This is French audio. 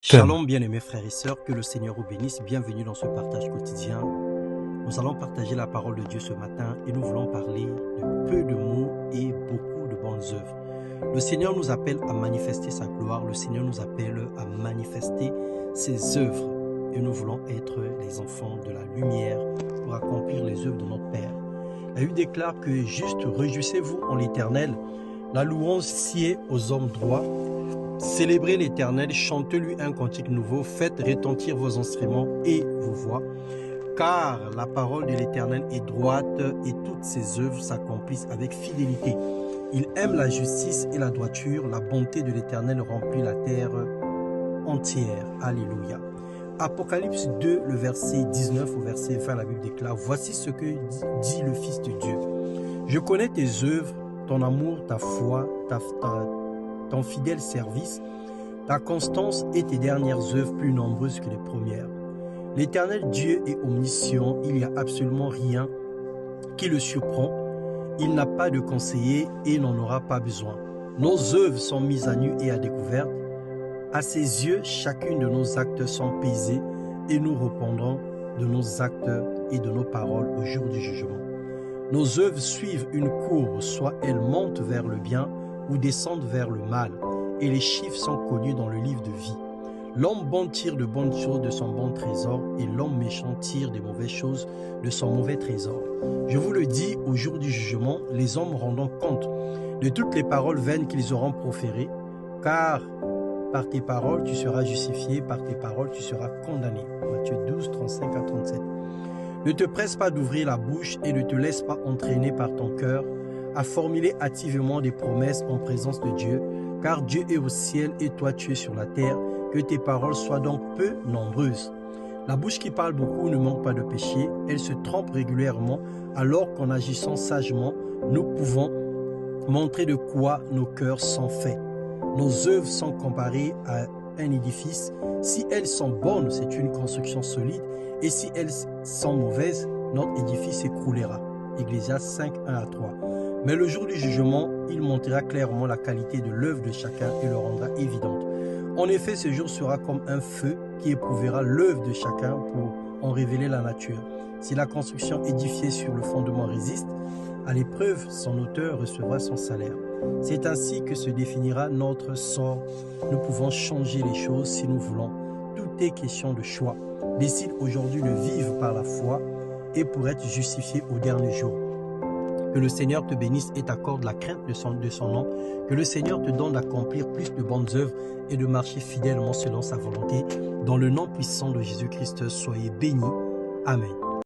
Shalom bien-aimés frères et sœurs, que le Seigneur vous bénisse. Bienvenue dans ce partage quotidien. Nous allons partager la parole de Dieu ce matin et nous voulons parler de peu de mots et beaucoup de bonnes œuvres. Le Seigneur nous appelle à manifester sa gloire, le Seigneur nous appelle à manifester ses œuvres et nous voulons être les enfants de la lumière pour accomplir les œuvres de notre Père. La Bible déclare que juste réjouissez-vous en l'Éternel, la louange sied aux hommes droits. Célébrez l'Éternel, chantez-lui un cantique nouveau, faites retentir vos instruments et vos voix, car la parole de l'Éternel est droite et toutes ses œuvres s'accomplissent avec fidélité. Il aime la justice et la droiture, la bonté de l'Éternel remplit la terre entière. Alléluia. Apocalypse 2, le verset 19 au verset 20, la Bible déclare, voici ce que dit le Fils de Dieu. Je connais tes œuvres, ton amour, ta foi, ton fidèle service, ta constance et tes dernières œuvres plus nombreuses que les premières. L'Éternel Dieu est omniscient, il n'y a absolument rien qui le surprend. Il n'a pas de conseiller et n'en aura pas besoin. Nos œuvres sont mises à nu et à découvert. À ses yeux, chacune de nos actes sont pesés et nous répondrons de nos actes et de nos paroles au jour du jugement. Nos œuvres suivent une courbe, soit elles montent vers le bien ou descendent vers le mal, et les chiffres sont connus dans le livre de vie. L'homme bon tire de bonnes choses de son bon trésor, et l'homme méchant tire de mauvaises choses de son mauvais trésor. Je vous le dis, au jour du jugement, les hommes rendront compte de toutes les paroles vaines qu'ils auront proférées, car par tes paroles tu seras justifié, par tes paroles tu seras condamné. Matthieu 12, 35 à 37. Ne te presse pas d'ouvrir la bouche et ne te laisse pas entraîner par ton cœur à formuler hâtivement des promesses en présence de Dieu, car Dieu est au ciel et toi tu es sur la terre, que tes paroles soient donc peu nombreuses. La bouche qui parle beaucoup ne manque pas de péché, elle se trompe régulièrement, alors qu'en agissant sagement, nous pouvons montrer de quoi nos cœurs sont faits. Nos œuvres sont comparées à un édifice. Si elles sont bonnes, c'est une construction solide, et si elles sont mauvaises, notre édifice s'écroulera. Ecclésiaste 5, 1 à 3. Mais le jour du jugement, il montrera clairement la qualité de l'œuvre de chacun et le rendra évidente. En effet, ce jour sera comme un feu qui éprouvera l'œuvre de chacun pour en révéler la nature. Si la construction édifiée sur le fondement résiste, à l'épreuve, son auteur recevra son salaire. C'est ainsi que se définira notre sort. Nous pouvons changer les choses si nous voulons. Tout est question de choix. Décide aujourd'hui de vivre par la foi et pour être justifié au dernier jour. Que le Seigneur te bénisse et t'accorde la crainte de son nom. Que le Seigneur te donne d'accomplir plus de bonnes œuvres et de marcher fidèlement selon sa volonté. Dans le nom puissant de Jésus-Christ, soyez bénis. Amen.